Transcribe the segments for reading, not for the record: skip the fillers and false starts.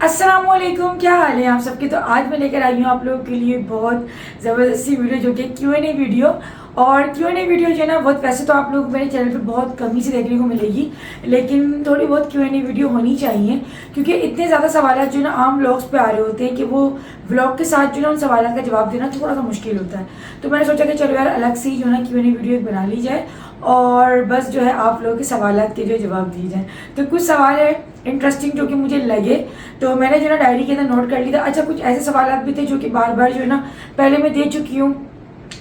السلام علیکم، کیا حال ہے آپ سب کے؟ تو آج میں لے کر آئی ہوں آپ لوگوں کے لیے بہت زبردستی ویڈیو، جو کہ کیو این اے ویڈیو. اور کیو این اے ویڈیو جو ہے نا، بہت ویسے تو آپ لوگ میرے چینل پہ بہت کم ہی سے دیکھنے کو ملے گی، لیکن تھوڑی بہت کیو این اے ویڈیو ہونی چاہیے، کیونکہ اتنے زیادہ سوالات جو ہے نا عام ولاگس پہ آ رہے ہوتے ہیں کہ وہ ولاگ کے ساتھ جو ہے نا ان سوالات کا جواب دینا تھوڑا سا مشکل ہوتا ہے. تو میں نے سوچا کہ چلو یار الگ سے ہی جو ہے نا کیو این اے ویڈیو ایک بنا لی جائے، اور بس جو ہے آپ لوگوں کے سوالات کے جو جواب دیے جائیں. تو کچھ سوال ہے انٹرسٹنگ جو کہ مجھے لگے، تو میں نے جو ہے نا ڈائری کے اندر نوٹ کر لی تھا. اچھا، کچھ ایسے سوالات بھی تھے جو کہ بار بار جو ہے نا پہلے میں دے چکی ہوں،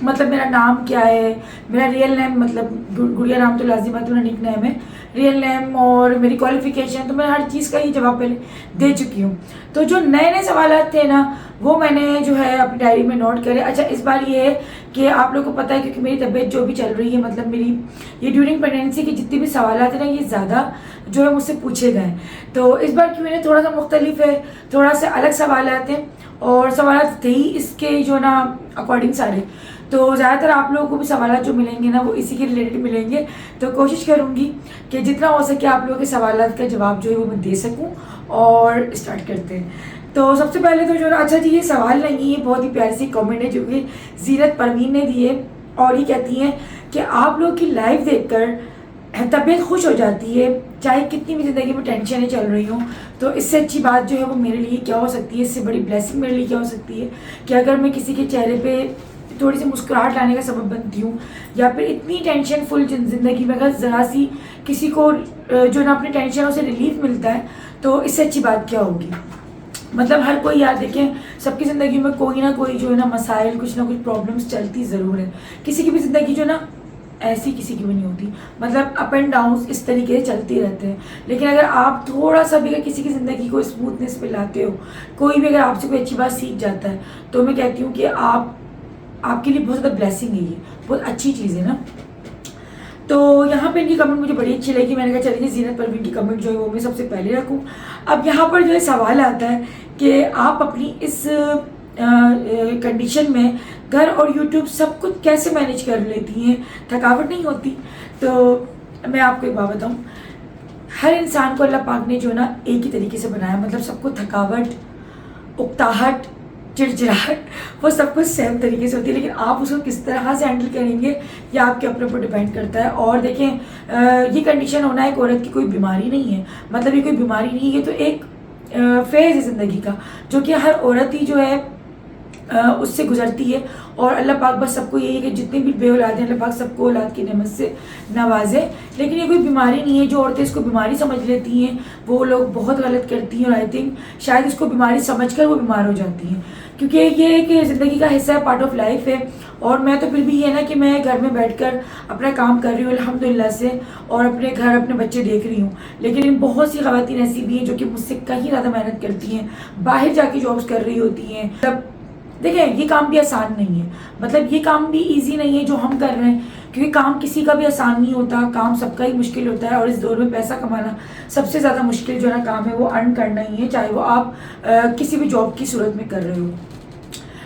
مطلب میرا نام کیا ہے، میرا ریئل نیم، مطلب گڑیا نام تو لازم ہے، تو میرا نک نیم ہے، ریئل نیم اور میری کوالیفیکیشن، تو میں ہر چیز کا ہی جواب پہلے دے چکی ہوں. تو جو نئے نئے سوالات تھے نا وہ میں نے جو ہے اپنی ڈائری میں نوٹ کرے. اچھا، اس بار یہ ہے کہ آپ لوگوں کو پتہ ہے، کیونکہ میری طبیعت جو بھی چل رہی ہے، مطلب میری یہ ڈیورنگ پریگنینسی کی جتنی بھی سوالات ہیں نا، یہ زیادہ جو ہے مجھ سے پوچھے گئے ہیں. تو اس بار کیوں نے تھوڑا سا مختلف ہے، تھوڑا سا الگ سوالات ہیں، اور سوالات تھے ہی اس کے جو نا اکارڈنگ سارے. تو زیادہ تر آپ لوگوں کو بھی سوالات جو ملیں گے نا وہ اسی کے ریلیٹڈ ملیں گے. تو کوشش کروں گی کہ جتنا ہو سکے آپ لوگوں کے سوالات کا جواب جو ہے وہ میں دے سکوں. اور اسٹارٹ کرتے ہیں. تو سب سے پہلے تو جو نا، اچھا جی، یہ سوال نہیں ہے، بہت ہی پیاری سی کامنٹ ہے جو کہ زینت پروین نے دی ہے، اور یہ کہتی ہیں کہ آپ لوگ کی لائف دیکھ کر طبیعت خوش ہو جاتی ہے، چاہے کتنی بھی زندگی میں ٹینشنیں چل رہی ہوں. تو اس سے اچھی بات جو ہے وہ میرے لیے کیا ہو سکتی ہے، اس سے بڑی بلیسنگ میرے لیے کیا ہو سکتی ہے کہ اگر میں کسی کے چہرے پہ تھوڑی سی مسکراہٹ لانے کا سبب بنتی ہوں، یا پھر اتنی ٹینشن فل زندگی میں اگر ذرا سی کسی کو جو ہے نا اپنی ٹینشنوں سے ریلیف ملتا ہے، تو اس سے اچھی بات کیا ہوگی. مطلب ہر کوئی، یاد دیکھیں، سب کی زندگی میں کوئی نہ کوئی جو ہے نا مسائل، کچھ نہ کچھ پرابلمس چلتی ضرور ہے. کسی کی بھی زندگی جو ہے نا ایسی کسی کی بھی نہیں ہوتی، مطلب اپ اینڈ ڈاؤنس اس طریقے سے چلتے رہتے ہیں. لیکن اگر آپ تھوڑا سا بھی اگر کسی کی زندگی کو اسموتھنس پہ لاتے ہو، کوئی بھی اگر آپ سے کوئی اچھی بات سیکھ جاتا ہے، تو میں کہتی ہوں کہ آپ کے لیے بہت زیادہ بلیسنگ ہے، یہ بہت اچھی چیز ہے نا. تو یہاں پہ ان کی کمنٹ مجھے بڑی اچھی لگی. میں نے کہا چلیے زینت پروین کی کمنٹ جو ہے وہ میں سب سے پہلے رکھوں. اب یہاں پر جو ہے سوال آتا ہے کہ آپ اپنی اس کنڈیشن میں گھر اور یوٹیوب سب کچھ کیسے مینیج کر لیتی ہیں، تھکاوٹ نہیں ہوتی؟ تو میں آپ کو ایک بات بتاؤں، ہر انسان کو اللہ پاک نے جو ہے نا ایک ہی طریقے سے بنایا، مطلب سب کو تھکاوٹ، اکتاہٹ، چڑچڑاہٹ، وہ سب کچھ سیم طریقے سے ہوتی ہے، لیکن آپ اس کو کس طرح سے ہینڈل کریں گے یہ آپ کے اپنے اوپر ڈپینڈ کرتا ہے. اور دیکھیں، یہ کنڈیشن ہونا ایک عورت کی کوئی بیماری نہیں ہے، مطلب یہ کوئی بیماری نہیں ہے، تو ایک فیز ہے زندگی کا جو کہ ہر عورت ہی جو ہے اس سے گزرتی ہے. اور اللہ پاک بس سب کو یہی ہے کہ جتنے بھی بے اولاد ہیں، اللہ پاک سب کو اولاد کی نعمت سے نوازے. لیکن یہ کوئی بیماری نہیں ہے. جو عورتیں اس کو بیماری سمجھ لیتی ہیں وہ لوگ بہت غلط کرتی ہیں، اور آئی تھنک شاید اس کو بیماری سمجھ کر وہ بیمار ہو جاتی ہیں، کیونکہ یہ ایک زندگی کا حصہ ہے، پارٹ آف لائف ہے. اور میں تو پھر بھی یہ ہے نا کہ میں گھر میں بیٹھ کر اپنا کام کر رہی ہوں الحمدللہ سے، اور اپنے گھر، اپنے بچے دیکھ رہی ہوں. لیکن بہت سی خواتین ایسی بھی ہیں جو کہ مجھ سے کہیں زیادہ محنت کرتی ہیں، باہر جا کے جابس کر رہی ہوتی ہیں. دیکھیں، یہ کام بھی آسان نہیں ہے، مطلب یہ کام بھی ایزی نہیں ہے جو ہم کر رہے ہیں، کیونکہ کام کسی کا بھی آسان نہیں ہوتا، کام سب کا ہی مشکل ہوتا ہے. اور اس دور میں پیسہ کمانا سب سے زیادہ مشکل جو ہے نا کام ہے، وہ ارن کرنا ہی ہے، چاہے وہ آپ کسی بھی جاب کی صورت میں کر رہے ہو.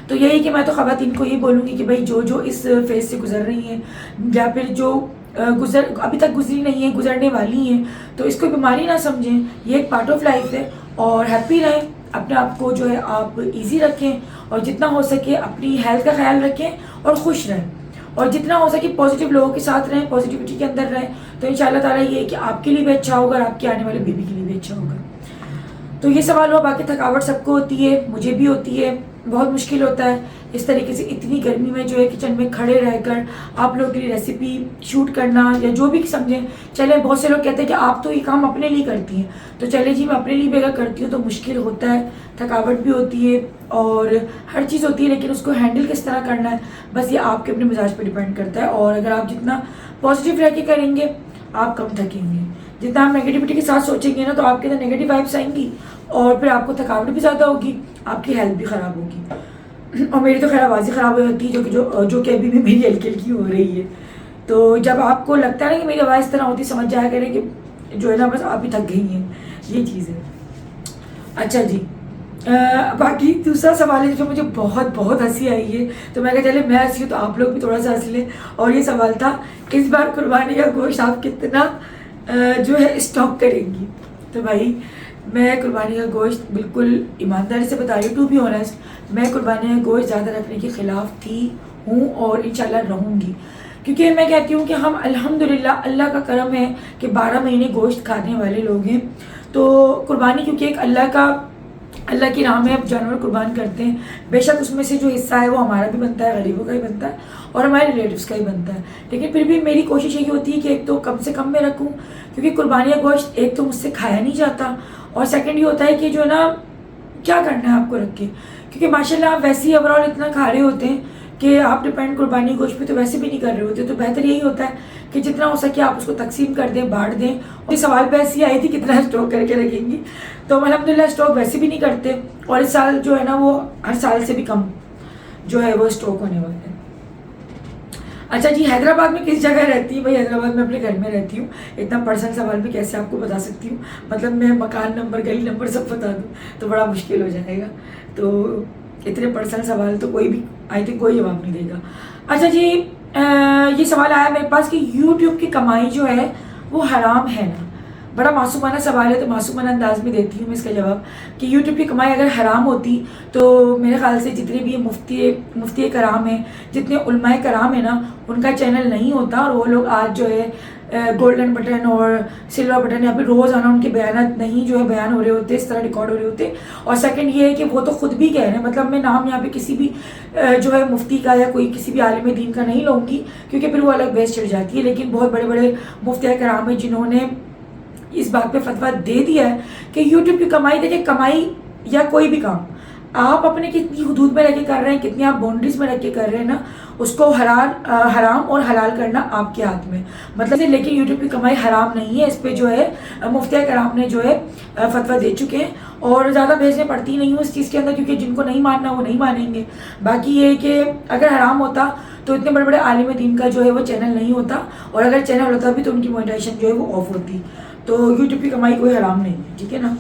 تو یہی کہ میں تو خواتین کو یہ بولوں گی کہ بھائی جو اس فیز سے گزر رہی ہیں، یا پھر جو ابھی تک گزری نہیں ہیں، گزرنے والی ہیں، تو اس کو بیماری نہ سمجھیں، یہ ایک پارٹ آف لائف ہے. اور ہیپی رہیں، اپنے آپ کو جو ہے آپ ایزی رکھیں، اور جتنا ہو سکے اپنی ہیلتھ کا خیال رکھیں اور خوش رہیں، اور جتنا ہو سکے پازیٹیو لوگوں کے ساتھ رہیں، پازیٹیوٹی کے اندر رہیں. تو انشاءاللہ تعالیٰ یہ ہے کہ آپ کے لیے بھی اچھا ہوگا، اور آپ کے آنے والے بیبی کے لیے بھی اچھا ہوگا. تو یہ سوال ہوا. باقی تھکاوٹ سب کو ہوتی ہے، مجھے بھی ہوتی ہے، بہت مشکل ہوتا ہے اس طریقے سے اتنی گرمی میں جو ہے کچن میں کھڑے رہ کر آپ لوگوں کے لیے ریسیپی شوٹ کرنا، یا جو بھی سمجھیں. چلے، بہت سے لوگ کہتے ہیں کہ آپ تو یہ کام اپنے لیے کرتی ہیں، تو چلے جی، میں اپنے لیے بھی اگر کرتی ہوں تو مشکل ہوتا ہے، تھکاوٹ بھی ہوتی ہے، اور ہر چیز ہوتی ہے، لیکن اس کو ہینڈل کس طرح کرنا ہے بس یہ آپ کے اپنے مزاج پہ ڈیپینڈ کرتا ہے. اور اگر آپ جتنا پازیٹیو رہ کے کریں گے آپ کم تھکیں گے. جتنا آپ نیگیٹیوٹی کے ساتھ سوچیں گے نا تو آپ کے اندر نیگیٹیو وائبس آئیں گی، اور پھر آپ کو تھکاوٹ بھی زیادہ ہوگی، آپ کی ہیلتھ بھی خراب ہوگی. اور میری تو خیر آواز ہی خراب ہو جاتی ہے، جو کہ ابھی بھی میری ہلکی ہلکی ہو رہی ہے. تو جب آپ کو لگتا ہے نا کہ میری آواز اس طرح ہوتی، سمجھ جایا کریں کہ جو ہے نا بس آپ ہی تھک گئی ہیں، یہ چیز ہے. اچھا جی، باقی دوسرا سوال ہے جو مجھے بہت بہت ہنسی آئی ہے، تو میں کہا چلے میں ہنسی ہوں تو آپ لوگ بھی تھوڑا سا ہنس لیں. اور یہ سوال تھا، اس بار قربانی کا گوشت آپ کتنا جو ہے اسٹاک کریں گی؟ تو بھائی میں قربانی کا گوشت بالکل ایمانداری سے بتا رہی ہوں، ٹو بی آنیسٹ، میں قربانی کا گوشت زیادہ رکھنے کے خلاف تھی، ہوں اور انشاءاللہ رہوں گی، کیونکہ میں کہتی ہوں کہ ہم الحمدللہ اللہ کا کرم ہے کہ 12 مہینے گوشت کھانے والے لوگ ہیں. تو قربانی کیونکہ ایک اللہ کی راہ میں اب جانور قربان کرتے ہیں، بے شک اس میں سے جو حصہ ہے وہ ہمارا بھی بنتا ہے، غریبوں کا ہی بنتا ہے اور ہمارے ریلیٹیوس کا ہی بنتا ہے، لیکن پھر بھی میری کوشش یہی ہوتی ہے کہ ایک تو کم سے کم میں رکھوں، کیونکہ قربانی کا گوشت ایک تو مجھ سے کھایا نہیں جاتا، اور سیکنڈ یہ ہوتا ہے کہ جو ہے نا کیا کرنا ہے آپ کو رکھ کے، کیونکہ ماشاءاللہ آپ ویسے ہی اوور آل اتنا کھا رہے ہوتے ہیں کہ آپ ڈپینڈ قربانی گوشت پہ تو ویسے بھی نہیں کر رہے ہوتے، تو بہتر یہی ہوتا ہے کہ جتنا ہو سکے آپ اس کو تقسیم کر دیں، بانٹ دیں. اور سوال پہ ایسی آئی تھی کتنا اسٹاک کر کے رکھیں گی، تو ہم الحمدللہ اسٹاک ویسے بھی نہیں کرتے، اور اس سال جو ہے نا وہ ہر سال سے بھی کم جو ہے وہ اسٹاک ہونے والے ہیں. اچھا جی، حیدرآباد میں کس جگہ رہتی ہوں؟ بھائی حیدرآباد میں اپنے گھر میں رہتی ہوں. اتنا پرسنل سوال بھی کیسے آپ کو بتا سکتی ہوں، مطلب میں مکان نمبر گلی نمبر سب بتا دوں تو بڑا مشکل ہو جائے گا، تو اتنے پرسنل سوال تو کوئی بھی آئی تھنک کوئی جواب نہیں دے گا. اچھا جی، یہ سوال آیا میرے پاس کہ یوٹیوب کی کمائی جو ہے وہ حرام ہے نا؟ بڑا معصومانہ سوال ہے، تو معصومانہ انداز میں دیتی ہوں میں اس کا جواب کہ یوٹیوب کی کمائی اگر حرام ہوتی تو میرے خیال سے جتنے بھی مفتی کرام ہیں، جتنے علماء کرام ہیں نا، ان کا چینل نہیں ہوتا، اور وہ لوگ آج جو ہے گولڈن بٹن اور سلور بٹن یہاں پہ روزانہ ان کے بیانات نہیں جو ہے بیان ہو رہے ہوتے، اس طرح ریکارڈ ہو رہے ہوتے. اور سیکنڈ یہ ہے کہ وہ تو خود بھی کہہ رہے ہیں، مطلب میں نام یہاں پہ کسی بھی جو ہے مفتی کا یا کوئی کسی بھی عالم دین کا نہیں لوں گی، کیونکہ پھر وہ الگ بحث چڑھ جاتی ہے، لیکن بہت بڑے بڑے مفتی کرام ہیں جنہوں نے اس بات پہ فتویٰ دے دیا ہے کہ یوٹیوب کی کمائی، دیکھیں کمائی یا کوئی بھی کام آپ اپنے کتنی حدود میں رہ کے کر رہے ہیں، کتنی آپ باؤنڈریز میں رکھ کے کر رہے ہیں نا، اس کو حرام اور حلال کرنا آپ کے ہاتھ میں، مطلب لیکن یوٹیوب کی کمائی حرام نہیں ہے. اس پہ جو ہے مفتی کرام نے جو ہے فتویٰ دے چکے ہیں، اور زیادہ بھیجنے پڑتی نہیں ہوں اس چیز کے اندر، کیونکہ جن کو نہیں ماننا وہ نہیں مانیں گے. باقی یہ کہ اگر حرام ہوتا تو اتنے بڑے بڑے عالم دین کا جو ہے وہ چینل نہیں ہوتا، اور اگر چینل ہوتا بھی تو ان کی مونیٹائزیشن جو ہے وہ آف ہوتی. تو یوٹیوب کی کمائی کوئی حرام نہیں ہے، ٹھیک ہے نا.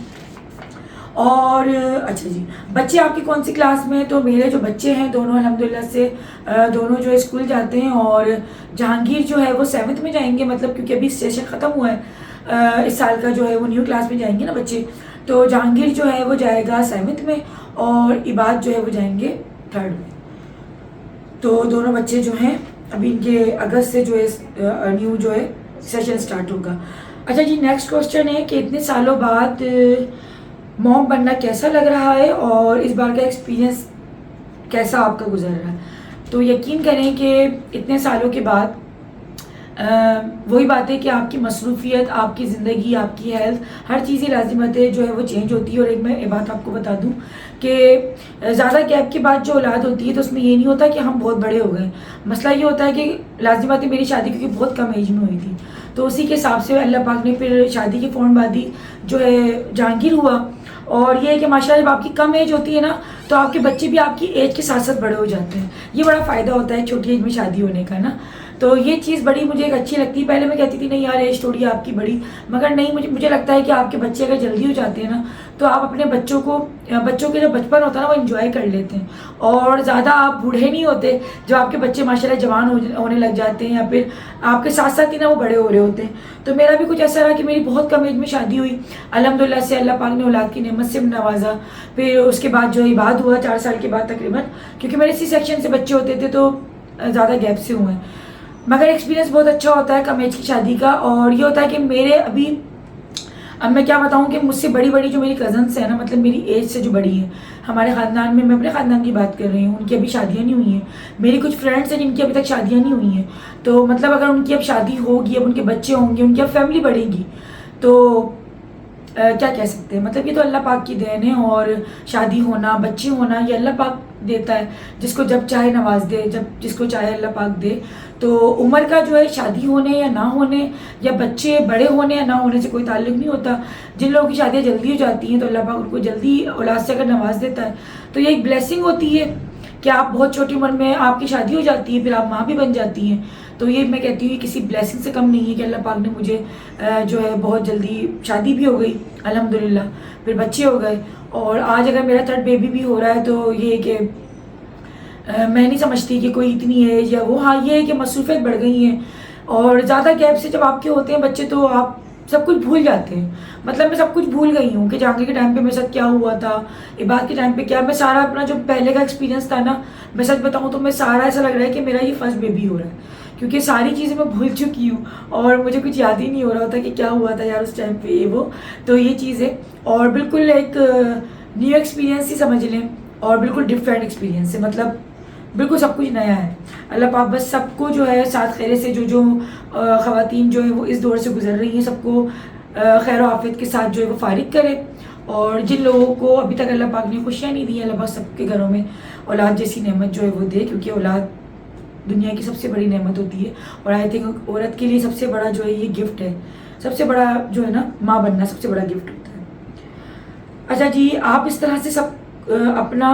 اور اچھا جی، بچے آپ کی کون سی کلاس میں ہیں؟ تو میرے جو بچے ہیں دونوں الحمدللہ سے دونوں جو ہے اسکول جاتے ہیں، اور جہانگیر جو ہے وہ 7th میں جائیں گے، مطلب کیونکہ ابھی سیشن ختم ہوا ہے اس سال کا، جو ہے وہ نیو کلاس میں جائیں گے نا بچے، تو جہانگیر جو ہے وہ جائے گا 7th میں، اور عباد جو ہے وہ جائیں گے 3rd میں. تو دونوں بچے جو ہیں ابھی ان کے اگست سے جو ہے نیو جو ہے سیشن سٹارٹ ہوگا. اچھا جی، نیکسٹ کوسچن ہے کہ اتنے سالوں بعد موم بننا کیسا لگ رہا ہے، اور اس بار کا ایکسپیرینس کیسا آپ کا گزر رہا ہے؟ تو یقین کریں کہ اتنے سالوں کے بعد وہی بات ہے کہ آپ کی مصروفیت، آپ کی زندگی، آپ کی ہیلتھ، ہر چیزیں لازمتیں جو ہے وہ چینج ہوتی ہے. اور ایک میں یہ بات آپ کو بتا دوں کہ زیادہ گیپ کے بعد جو اولاد ہوتی ہے تو اس میں یہ نہیں ہوتا کہ ہم بہت بڑے ہو گئے، مسئلہ یہ ہوتا ہے کہ لازمات میری شادی کیونکہ بہت کم ایج میں ہوئی تھی، تو اسی کے حساب سے اللہ پاک نے پھر شادی کے فوراً بعد ہی جو ہے جہانگیر ہوا. اور یہ ہے کہ ماشاءاللہ جب آپ کی کم ایج ہوتی ہے نا تو آپ کے بچے بھی آپ کی ایج کے ساتھ ساتھ بڑے ہو جاتے ہیں، یہ بڑا فائدہ ہوتا ہے چھوٹی ایج میں شادی ہونے کا نا. تو یہ چیز بڑی مجھے ایک اچھی لگتی ہے. پہلے میں کہتی تھی نہیں یار ایج تھوڑی آپ کی بڑی، مگر نہیں، مجھے لگتا ہے کہ آپ کے بچے اگر جلدی ہو جاتے ہیں نا تو آپ اپنے بچوں کے جو بچپن ہوتا ہے نا وہ انجوائے کر لیتے ہیں، اور زیادہ آپ بوڑھے نہیں ہوتے. جو آپ کے بچے ماشاءاللہ جوان ہونے لگ جاتے ہیں یا پھر آپ کے ساتھ ساتھ ہی نا وہ بڑے ہو رہے ہوتے ہیں. تو میرا بھی کچھ ایسا رہا کہ میری بہت کم ایج میں شادی ہوئی، الحمدللہ سے اللہ پاک نے اولاد کی نعمت سے نوازا. پھر اس کے بعد جو عباد ہوا 4 سال کے بعد تقریباً، کیونکہ میرے سی سیکشن سے بچے ہوتے تھے تو زیادہ گیپ سے ہوئے ہیں. مگر ایکسپیرینس بہت اچھا ہوتا ہے کم ایج کی شادی کا. اور یہ ہوتا ہے کہ میرے اب میں کیا بتاؤں کہ مجھ سے بڑی جو میری کزنس ہیں نا، مطلب میری ایج سے جو بڑی ہیں ہمارے خاندان میں اپنے خاندان کی بات کر رہی ہوں، ان کی ابھی شادیاں نہیں ہوئی ہیں. میری کچھ فرینڈس ہیں جن کی ابھی تک شادیاں نہیں ہوئی ہیں، تو مطلب اگر ان کی اب شادی ہوگی، اب ان کے بچے ہوں گے، ان کی اب فیملی بڑھے گی، تو کیا کہہ سکتے ہیں، مطلب یہ تو اللہ پاک کی دین ہے. اور شادی ہونا، بچے ہونا، یہ اللہ پاک دیتا ہے، جس کو جب چاہے نواز دے، جس کو چاہے اللہ پاک دے. تو عمر کا جو ہے شادی ہونے یا نہ ہونے، یا بچے بڑے ہونے یا نہ ہونے سے کوئی تعلق نہیں ہوتا. جن لوگوں کی شادیاں جلدی ہو جاتی ہیں تو اللہ پاک ان کو جلدی اولاد سے اگر نواز دیتا ہے تو یہ ایک بلیسنگ ہوتی ہے کہ آپ بہت چھوٹی عمر میں آپ کی شادی ہو جاتی ہے، پھر آپ ماں بھی بن جاتی ہیں. تو یہ میں کہتی ہوں یہ کسی بلیسنگ سے کم نہیں ہے کہ اللہ پاک نے مجھے جو ہے بہت جلدی شادی بھی ہو گئی الحمدللہ، پھر بچے ہو گئے. اور آج اگر میرا 3rd بیبی بھی ہو رہا ہے تو یہ کہ میں نہیں سمجھتی کہ کوئی اتنی ایج یا وہ، ہاں یہ ہے کہ مصروفیت بڑھ گئی ہیں. اور زیادہ گیپ سے جب آپ کے ہوتے ہیں بچے تو آپ سب کچھ بھول جاتے ہیں. مطلب میں سب کچھ بھول گئی ہوں کہ جہانگیر کے ٹائم پہ میرے ساتھ کیا ہوا تھا, عباد کے ٹائم پہ کیا, میں سارا اپنا جو پہلے کا ایکسپیرینس تھا نا, میں سچ بتاؤں تو میں سارا ایسا لگ رہا ہے کہ میرا یہ فرسٹ بیبی ہو رہا ہے, کیونکہ ساری چیزیں میں بھول چکی ہوں اور مجھے کچھ یاد ہی نہیں ہو رہا ہوتا کہ کیا ہوا تھا یار اس ٹائم پہ یہ وہ. تو یہ چیز ہے, اور بالکل ایک نیو ایکسپیرینس ہی سمجھ لیں, اور بالکل ڈفرینٹ ایکسپیرینس ہے, مطلب بالکل سب کچھ نیا ہے. اللہ پاک بس سب کو جو ہے ساتھ خیرے سے, جو خواتین جو ہے وہ اس دور سے گزر رہی ہیں, سب کو خیر و عافیت کے ساتھ جو ہے وہ فارغ کرے. اور جن لوگوں کو ابھی تک اللہ پاک نے خوشیاں نہیں دی, اللہ پاک سب کے گھروں میں اولاد جیسی نعمت جو ہے وہ دے, کیونکہ اولاد دنیا کی سب سے بڑی نعمت ہوتی ہے. اور آئی تھنک عورت کے لیے سب سے بڑا جو ہے یہ گفٹ ہے, سب سے بڑا جو ہے نا ماں بننا سب سے بڑا گفٹ ہوتا ہے. اچھا جی, آپ اس طرح سے سب اپنا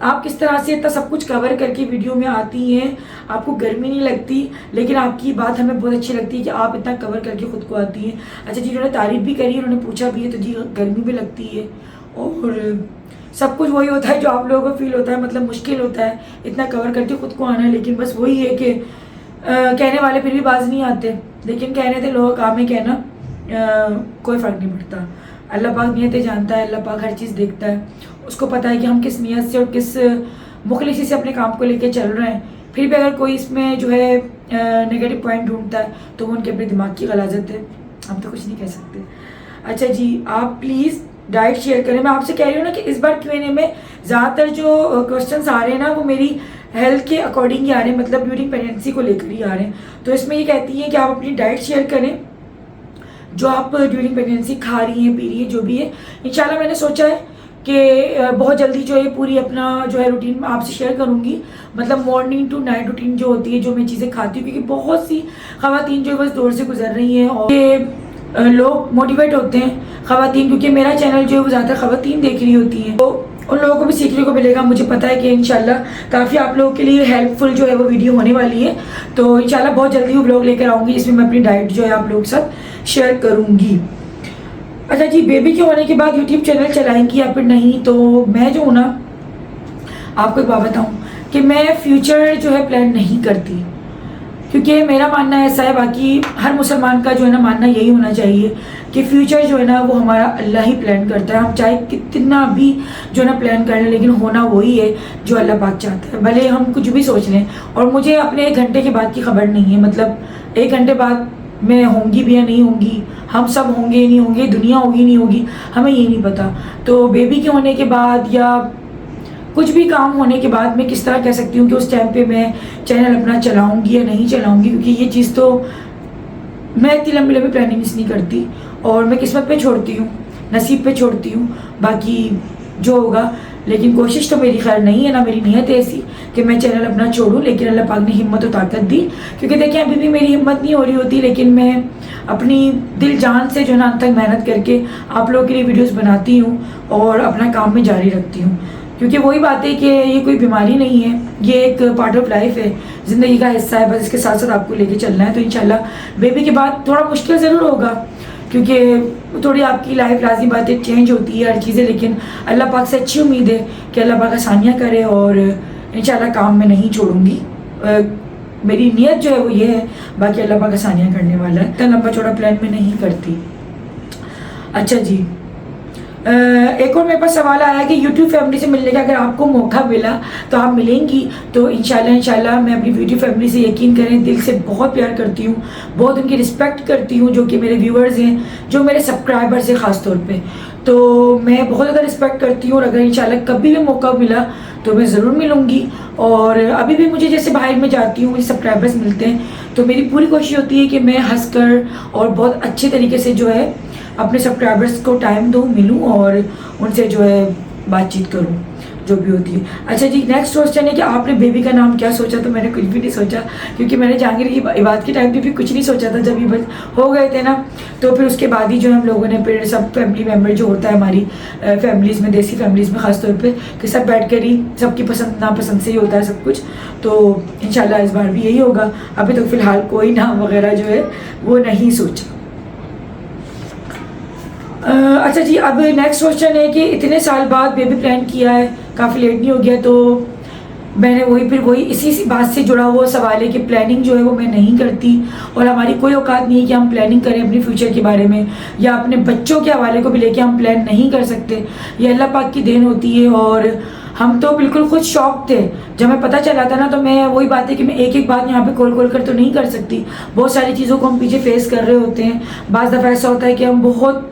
آپ کس طرح سے اتنا سب کچھ کور کر کے ویڈیو میں آتی ہیں, آپ کو گرمی نہیں لگتی؟ لیکن آپ کی بات ہمیں بہت اچھی لگتی ہے کہ آپ اتنا کور کر کے خود کو آتی ہیں. اچھا جی, انہوں نے تعریف بھی کری, انہوں نے پوچھا بھی ہے, تو جی گرمی بھی لگتی ہے اور سب کچھ وہی ہوتا ہے جو آپ لوگوں کو فیل ہوتا ہے, مطلب مشکل ہوتا ہے اتنا کور کر کے خود کو آنا. لیکن بس وہی ہے کہ کہنے والے پھر بھی باز نہیں آتے, لیکن کہنے تھے لوگ کام ہے کہنا, کوئی فرق نہیں پڑتا. اللہ پاک نیتیں جانتا ہے, اللہ پاک ہر چیز دیکھتا ہے, اس کو پتہ ہے کہ ہم کس نیت سے اور کس مخلصی سے اپنے کام کو لے کے چل رہے ہیں. پھر بھی اگر کوئی اس میں جو ہے نگیٹو پوائنٹ ڈھونڈتا ہے تو وہ ان کے اپنے دماغ کی غلاظت ہے, ہم تو کچھ نہیں کہہ سکتے. اچھا جی, آپ پلیز ڈائٹ شیئر کریں. میں آپ سے کہہ رہی ہوں نا کہ اس بار Q&A میں زیادہ تر جو کوشچنس آ رہے ہیں نا وہ میری ہیلتھ کے اکارڈنگ ہی آ رہے ہیں, مطلب ڈیورنگ پریگنینسی کو لے کر ہی آ رہے ہیں. تو اس میں یہ کہتی ہیں کہ آپ اپنی ڈائٹ شیئر کریں جو آپ ڈیورنگ پریگنینسی کھا رہی ہیں, پی رہی ہیں, جو بھی ہے. انشاءاللہ میں نے سوچا ہے کہ بہت جلدی جو ہے پوری اپنا جو ہے روٹین میں آپ سے شیئر کروں گی, مطلب مارننگ ٹو نائٹ روٹین جو ہوتی ہے, جو میں چیزیں کھاتی ہوں, کیونکہ بہت سی خواتین جو ہے بس دور سے گزر رہی ہیں اور لوگ موٹیویٹ ہوتے ہیں خواتین, کیونکہ میرا چینل جو ہے وہ زیادہ تر خواتین دیکھ رہی ہوتی ہیں, تو ان لوگوں کو بھی سیکھنے کو ملے گا. مجھے پتا ہے کہ انشاءاللہ کافی آپ لوگوں کے لیے ہیلپ فل جو ہے وہ ویڈیو ہونے والی ہے. تو انشاءاللہ بہت جلدی وہ بلاگ لے کر آؤں گی جس میں میں اپنی ڈائٹ جو ہے آپ لوگوں کے ساتھ شیئر کروں گی. اچھا جی, بیبی کے ہونے کے بعد یوٹیوب چینل چلائیں گی یا پھر نہیں؟ تو میں جو ہوں نا, آپ کو ایک بات بتاؤں کہ میں فیوچر جو ہے پلان نہیں کرتی, کیونکہ میرا ماننا ایسا ہے, باقی ہر مسلمان کا جو ہے نا ماننا یہی ہونا چاہیے کہ فیوچر جو ہے نا وہ ہمارا اللہ ہی پلان کرتا ہے. ہم چاہے کتنا بھی جو ہے نا پلان کر لیں, لیکن ہونا وہی ہے جو اللہ پاک چاہتا ہے, بھلے ہم کچھ بھی سوچ لیں. اور مجھے اپنے 1 گھنٹے کے بعد کی خبر نہیں ہے, مطلب 1 گھنٹے بعد میں ہوں گی بھی یا نہیں ہوں گی, ہم سب ہوں گے نہیں ہوں گے, دنیا ہوگی نہیں ہوگی, ہمیں یہ نہیں پتا. تو بیبی کے ہونے کے بعد یا کچھ بھی کام ہونے کے بعد میں کس طرح کہہ سکتی ہوں کہ اس ٹائم پہ میں چینل اپنا چلاؤں گی یا نہیں چلاؤں گی, کیونکہ یہ چیز تو میں اتنی لمبی لمبی پلاننگس نہیں کرتی, اور میں قسمت پہ چھوڑتی ہوں, نصیب پہ چھوڑتی ہوں, باقی جو ہوگا. لیکن کوشش تو میری خیر نہیں ہے, نہ میری نیت ایسی کہ میں چینل اپنا چھوڑوں, لیکن اللہ پاک نے ہمت و طاقت دی. کیونکہ دیکھیں ابھی بھی میری ہمت نہیں ہو رہی ہوتی, لیکن میں اپنی دل جان سے جو ہے نا انت تک محنت کر کے آپ لوگوں کے لیے ویڈیوز بناتی ہوں اور اپنا کام میں جاری رکھتی ہوں. کیونکہ وہی بات ہے کہ یہ کوئی بیماری نہیں ہے, یہ ایک پارٹ آف لائف ہے, زندگی کا حصہ ہے, بس اس کے ساتھ ساتھ آپ کو لے کے چلنا ہے. تو انشاءاللہ بیبی کے بعد تھوڑا مشکل ضرور ہوگا, کیونکہ تھوڑی آپ کی لائف لازمی باتیں چینج ہوتی ہے ہر چیزیں, لیکن اللہ پاک سے اچھی امید ہے کہ اللہ پاک آسانیاں کرے, اور انشاءاللہ کام میں نہیں چھوڑوں گی. میری نیت جو ہے وہ یہ ہے, باقی اللہ پاک آسانیاں کرنے والا ہے. اتنا لمبا چوڑا پلان میں نہیں کرتی. اچھا جی, ایک اور میرے پاس سوال آیا کہ یوٹیوب فیملی سے ملنے کا اگر آپ کو موقع ملا تو آپ ملیں گی؟ تو انشاءاللہ میں اپنی یوٹیوب فیملی سے یقین کریں دل سے بہت پیار کرتی ہوں, بہت ان کی رسپیکٹ کرتی ہوں, جو کہ میرے ویورز ہیں, جو میرے سبسکرائبرز ہیں خاص طور پہ, تو میں بہت زیادہ رسپیکٹ کرتی ہوں. اور اگر انشاءاللہ کبھی بھی موقع ملا تو میں ضرور ملوں گی. اور ابھی بھی مجھے جیسے باہر میں جاتی ہوں, مجھے سبسکرائبرز ملتے ہیں, تو میری پوری کوشش ہوتی ہے کہ میں ہنس کر اور بہت اچھے طریقے سے جو ہے اپنے سبسکرائبرز کو ٹائم دوں, ملوں اور ان سے جو ہے بات چیت کروں جو بھی ہوتی ہے. اچھا جی, نیکسٹ کوسچن ہے کہ آپ نے بیبی کا نام کیا سوچا؟ تو میں نے کچھ بھی نہیں سوچا, کیونکہ میں نے جہانگیر کی عباد کے ٹائم پہ بھی کچھ نہیں سوچا تھا. جب یہ ہو گئے تھے نا, تو پھر اس کے بعد ہی جو ہم لوگوں نے پھر سب فیملی ممبر جو ہوتا ہے ہماری فیملیز میں, دیسی فیملیز میں خاص طور پہ, کہ سب بیٹھ کر ہی سب کی پسند ناپسند سے ہی ہوتا ہے سب کچھ. تو انشاءاللہ اس بار بھی یہی ہوگا. ابھی تو فی الحال کوئی نام وغیرہ جو ہے وہ نہیں سوچا. اچھا جی, اب نیکسٹ کوشچن ہے کہ اتنے سال بعد بیبی پلان کیا ہے, کافی لیٹ نہیں ہو گیا؟ تو میں نے وہی اسی بات سے جڑا ہوا سوال ہے کہ پلاننگ جو ہے وہ میں نہیں کرتی، اور ہماری کوئی اوقات نہیں ہے کہ ہم پلاننگ کریں اپنے فیوچر کے بارے میں، یا اپنے بچوں کے حوالے کو بھی لے کے ہم پلان نہیں کر سکتے. یہ اللہ پاک کی دین ہوتی ہے. اور ہم تو بالکل خود شوق تھے جب میں پتہ چلا تھا نا، تو میں وہی بات ہے کہ میں ایک بات یہاں پہ کھول کر تو نہیں کر سکتی. بہت ساری چیزوں کو ہم پیچھے فیس کر رہے ہوتے ہیں. بعض دفعہ ایسا ہوتا ہے کہ ہم بہت،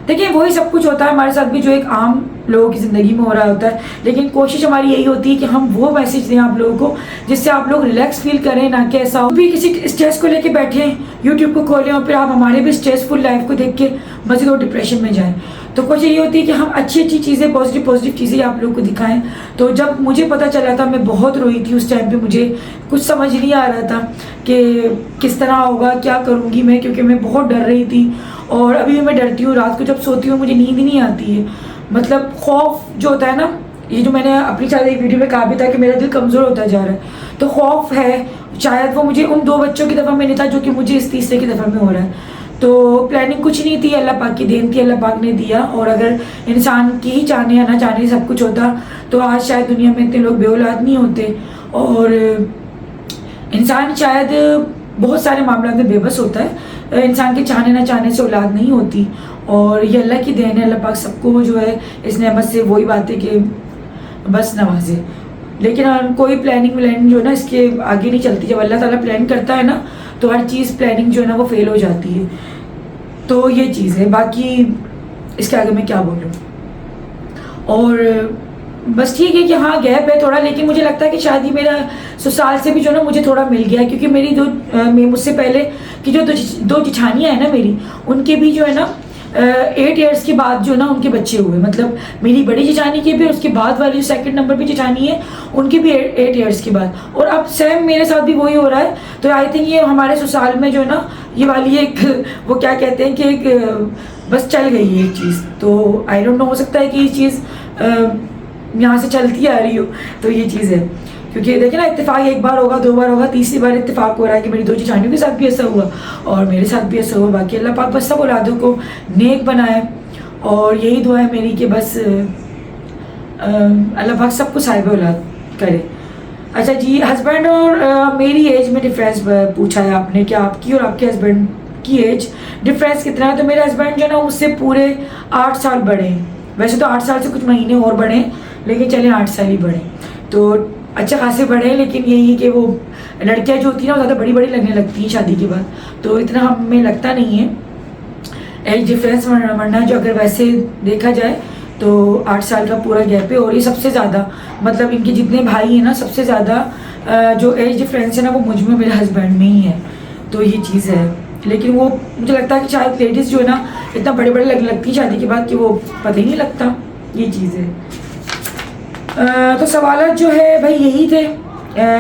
دیکھیں وہی سب کچھ ہوتا ہے ہمارے ساتھ بھی جو ایک عام لوگوں کی زندگی میں ہو رہا ہوتا ہے، لیکن کوشش ہماری یہی ہوتی ہے کہ ہم وہ میسج دیں آپ لوگوں کو جس سے آپ لوگ ریلیکس فیل کریں، نہ کہ ایسا ہو بھی کسی اسٹریس کو لے کے بیٹھیں یوٹیوب کو کھولیں اور پھر آپ ہمارے بھی اسٹریسفل لائف کو دیکھ کے مزید اور ڈپریشن میں جائیں. تو کوشش یہ ہوتی ہے کہ ہم اچھی چیزیں، پازیٹیو چیزیں آپ لوگوں کو دکھائیں. تو جب مجھے پتہ چلا تھا، میں بہت روئی تھی اس ٹائم پہ، مجھے کچھ سمجھ نہیں آ رہا تھا کہ کس طرح ہوگا، کیا کروں گی میں، کیونکہ میں بہت ڈر رہی تھی. اور ابھی بھی میں ڈرتی ہوں، رات کو جب سوتی ہوں مجھے نیند ہی نہیں آتی ہے. مطلب خوف جو ہوتا ہے نا، یہ جو میں نے اپنی شاید ایک ویڈیو میں کہا بھی تھا کہ میرا دل کمزور ہوتا جا رہا ہے، تو خوف ہے شاید وہ مجھے ان 2 بچوں کی دفعہ میں نہیں تھا جو کہ مجھے اس تیسرے کی دفعہ میں ہو رہا ہے. تو پلاننگ کچھ نہیں تھی، اللہ پاک کی دین تھی، اللہ پاک نے دیا. اور اگر انسان کی ہی چاہنے یا نہ چاہنے سب کچھ ہوتا تو آج شاید دنیا میں اتنے لوگ بے اولاد نہیں ہوتے، اور انسان شاید بہت سارے معاملات میں بے بس ہوتا ہے. انسان کے چاہنے نہ چاہنے سے اولاد نہیں ہوتی، اور یہ اللہ کی دین ہے. اللہ پاک سب کو جو ہے اس نعمت سے وہی بات ہے کہ بس نوازے. لیکن کوئی پلاننگ جو ہے نا اس کے آگے نہیں چلتی. جب اللہ تعالیٰ پلان کرتا ہے نا تو ہر چیز پلاننگ جو ہے نا وہ فیل ہو جاتی ہے. تو یہ چیز ہے، باقی اس کے آگے میں کیا بولوں. اور بس ٹھیک ہے کہ ہاں گیپ ہے تھوڑا، لیکن مجھے لگتا ہے کہ شاید یہ میرا سسرال سے بھی جو ہے نا مجھے تھوڑا مل گیا، کیونکہ میری جو مجھ سے پہلے کی جو 2 جٹھانیاں ہیں نا میری، ان کے بھی جو ہے نا 8 ایئرس کے بعد جو ہے نا ان کے بچے ہوئے. مطلب میری بڑی جٹھانی کے بھی، اور اس کے بعد والی جو 2nd نمبر پہ جٹھانی ہے ان کے بھی 8 ایئرس کے بعد. اور اب سیم میرے ساتھ بھی وہی ہو رہا ہے. تو آئی تھنک یہ ہمارے سسرال میں جو ہے نا یہ والی ایک وہ کیا کہتے ہیں کہ ایک بس چل گئی ہے ایک چیز. تو آئی ڈونٹ نو، ہو سکتا ہے کہ یہ چیز یہاں سے چلتی آ رہی ہو. تو یہ چیز ہے، کیونکہ دیکھیں نا اتفاق 1 بار ہوگا، 2 بار ہوگا، تیسری بار اتفاق ہو رہا ہے کہ میری 2 جٹھانیوں کے ساتھ بھی ایسا ہوا اور میرے ساتھ بھی ایسا ہوا. باقی اللہ پاک بس سب اولادوں کو نیک بنائے، اور یہی دعا ہے میری کہ بس اللہ پاک سب کو صاحب اولاد کرے. اچھا جی، ہسبینڈ اور میری ایج میں ڈفرینس پوچھا ہے آپ نے کہ آپ کی اور آپ کے ہسبینڈ کی ایج ڈفرینس کتنا ہے. تو میرے ہسبینڈ جو ہے نا مجھ سے پورے 8 سال بڑے ہیں. ویسے تو 8 سال سے کچھ مہینے اور بڑے ہیں، لیکن چلیں 8 سال ہی بڑے. تو اچھا خاصے بڑے ہیں، لیکن یہی ہے کہ وہ لڑکیاں جو ہوتی ہیں نا وہ زیادہ بڑی لگنے لگتی ہیں شادی کے بعد، تو اتنا ہمیں لگتا نہیں ہے ایج ڈفرینس. ورنہ جو اگر ویسے دیکھا جائے تو 8 سال کا پورا گیپ ہے. اور یہ سب سے زیادہ، مطلب ان کے جتنے بھائی ہیں نا سب سے زیادہ جو ایج ڈفرینس ہے نا وہ مجھ میں میرے ہسبینڈ میں ہی ہے. تو یہ چیز ہے. لیکن وہ مجھے لگتا ہے کہ شاید لیڈیز جو ہے نا اتنا بڑے لگنے لگتی ہیں شادی کے بعد کہ وہ پتہ ہی نہیں لگتا. یہ چیز ہے. تو سوالات جو ہے بھائی یہی تھے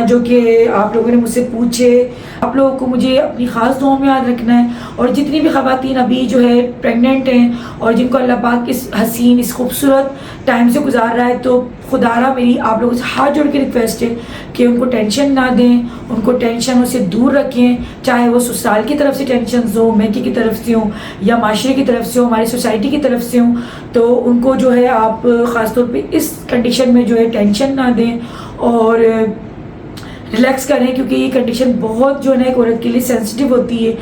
جو کہ آپ لوگوں نے مجھ سے پوچھے. آپ لوگوں کو مجھے اپنی خاص دعاؤں میں یاد رکھنا ہے. اور جتنی بھی خواتین ابھی جو ہے پریگننٹ ہیں اور جن کو اللہ پاک اس حسین اس خوبصورت ٹائم سے گزار رہا ہے، تو خدا را میری آپ لوگوں سے ہاتھ جوڑ کے ریکویسٹ ہے کہ ان کو ٹینشن نہ دیں، ان کو ٹینشنوں سے دور رکھیں. چاہے وہ سسرال کی طرف سے ٹینشنز ہوں، میکے کی طرف سے ہوں، یا معاشرے کی طرف سے ہوں، ہماری سوسائٹی کی طرف سے ہوں. تو ان کو جو ہے آپ خاص طور پہ اس کنڈیشن میں جو ہے ٹینشن نہ دیں اور ریلیکس کریں، کیونکہ یہ کنڈیشن بہت جو ہے نا ایک عورت کے لیے سینسٹیو ہوتی ہے.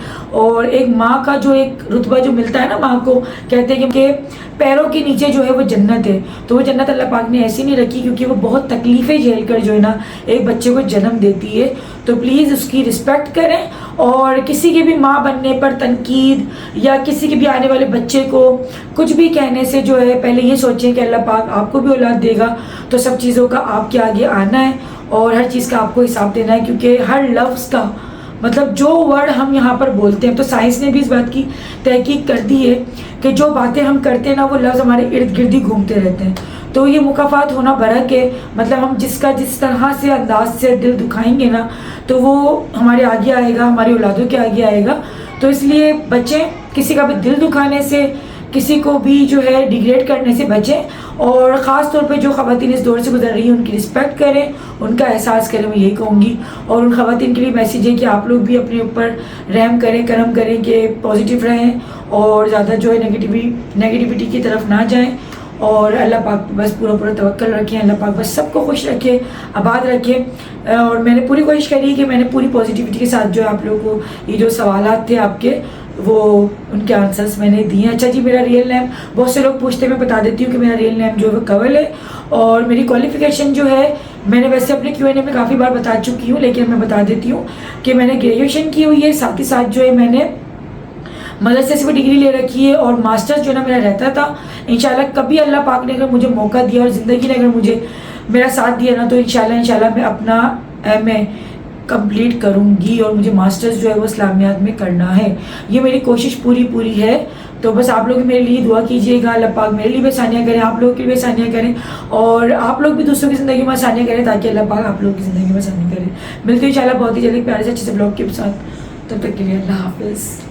اور ایک ماں کا جو ایک رتبہ جو ملتا ہے نا ماں کو، کہتے ہیں کہ پیروں کے نیچے جو ہے وہ جنت ہے. تو وہ جنت اللہ پاک نے ایسی نہیں رکھی، کیونکہ وہ بہت تکلیفیں جھیل کر جو ہے نا ایک بچے کو جنم دیتی ہے. تو پلیز اس کی رسپیکٹ کریں، اور کسی کے بھی ماں بننے پر تنقید یا کسی کے بھی آنے والے بچے کو کچھ بھی کہنے سے جو ہے پہلے یہ سوچیں کہ اللہ پاک آپ کو بھی اولاد دے گا تو سب چیزوں کا آپ کے آگے آنا ہے اور ہر چیز کا آپ کو حساب دینا ہے. کیونکہ ہر لفظ کا مطلب جو ورڈ ہم یہاں پر بولتے ہیں، تو سائنس نے بھی اس بات کی تحقیق کر دی ہے کہ جو باتیں ہم کرتے ہیں نا وہ لفظ ہمارے ارد گرد ہی گھومتے رہتے ہیں. تو یہ مکافات ہونا برحق ہے. مطلب ہم جس طرح سے انداز سے دل دکھائیں گے نا تو وہ ہمارے آگے آئے گا، ہماری اولادوں کے آگے آئے گا. تو اس لیے بچیں، کسی کا بھی دل دکھانے سے، کسی کو بھی جو ہے ڈیگریڈ کرنے سے بچیں. اور خاص طور پہ جو خواتین اس دور سے گزر رہی ہیں ان کی رسپیکٹ کریں، ان کا احساس کریں، میں یہی کہوں گی. اور ان خواتین کے لیے میسیج ہے کہ آپ لوگ بھی اپنے اوپر رحم کریں، کرم کریں، کہ پازیٹیو رہیں اور زیادہ جو ہے نیگیٹیوٹی کی طرف نہ جائیں. اور اللہ پاک بس پورا توکل رکھیں. اللہ پاک بس سب کو خوش رکھے, آباد رکھے. اور میں نے پوری کوشش کری کہ میں نے پوری پازیٹیوٹی کے ساتھ جو ہے آپ لوگوں کو یہ جو سوالات تھے آپ کے وہ ان کے آنسرس میں نے دیے. اچھا جی, میرا ریئل نیم بہت سے لوگ پوچھتے ہیں, میں بتا دیتی ہوں کہ میرا ریئل نیم جو ہے وہ کنول ہے. اور میری کوالیفیکیشن جو ہے میں نے ویسے اپنے Q&A میں کافی بار بتا چکی ہوں, لیکن میں بتا دیتی ہوں کہ میں نے گریجویشن کی ہوئی ہے, ساتھ ہی ساتھ جو ہے میں نے مدرسے سے بھی ڈگری لے رکھی ہے, اور ماسٹرز جو ہے نا میرا رہتا تھا. انشاءاللہ کبھی اللہ پاک نے اگر مجھے موقع دیا اور زندگی نے اگر مجھے میرا ساتھ دیا نا تو انشاءاللہ میں اپنا ایم.اے کمپلیٹ کروں گی, اور مجھے ماسٹرز جو ہے وہ اسلامیات میں کرنا ہے. یہ میری کوشش پوری ہے. تو بس آپ لوگ میرے لیے دعا کیجیے گا, اللہ پاک میرے لیے بھی آسانیاں کریں, آپ لوگوں کے لیے بھی آسانیاں کریں, اور آپ لوگ بھی دوسروں کی زندگی میں آسانیاں کریں تاکہ اللہ پاک آپ لوگوں کی زندگی میں آسانی کرے. ملتے ہیں انشاءاللہ بہت ہی جلدی پیارے سے اچھے سے بلاگ کے ساتھ. تب تک کے لیے اللہ حافظ.